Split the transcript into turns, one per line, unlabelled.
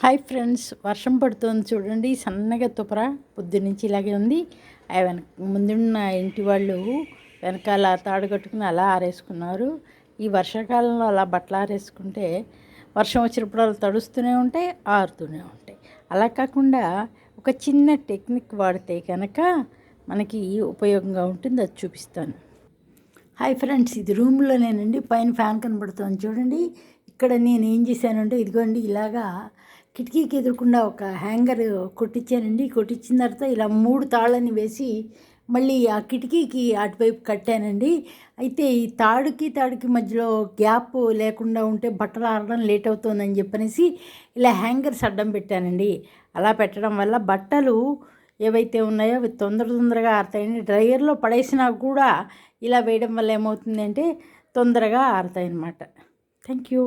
Hi friends, వర్షం పడుతుంది చూడండి. సన్నగా తుపర పొద్దునుంచి ఇలాగే ఉంది. ముందున్న ఇంటి వాళ్ళు వెనకాల తాడు కట్టుకుని అలా ఆరేసుకున్నారు. ఈ వర్షాకాలంలో అలా బట్టలు ఆరేసుకుంటే వర్షం వచ్చినప్పుడు అలా తడుస్తూనే ఉంటాయి, ఆరుతూనే ఉంటాయి. అలా కాకుండా ఒక చిన్న టెక్నిక్ వాడితే కనుక మనకి ఉపయోగంగా ఉంటుంది. అది చూపిస్తాను. హాయ్ ఫ్రెండ్స్, ఇది రూమ్లోనేనండి. పైన ఫ్యాన్ కనబడుతుంది చూడండి. ఇక్కడ నేను ఏం చేశానంటే, ఇదిగోండి, ఇలాగా కిటికీకి ఎదురకుండా ఒక హ్యాంగర్ కొట్టించానండి. కొట్టించిన తర్వాత ఇలా 3 తాళ్ళని వేసి మళ్ళీ ఆ కిటికీకి అటువైపు కట్టానండి. అయితే ఈ తాడుకి మధ్యలో గ్యాప్ లేకుండా ఉంటే బట్టలు ఆరడం లేట్ అవుతుందని చెప్పనేసి ఇలా హ్యాంగర్స్ అడ్డం పెట్టానండి. అలా పెట్టడం వల్ల బట్టలు ఏవైతే ఉన్నాయో అవి తొందరగా ఆరుతాయండి. డ్రైయర్లో పడేసినా కూడా ఇలా వేయడం వల్ల ఏమవుతుంది అంటే తొందరగా ఆరుతాయి అన్నమాట. Thank you.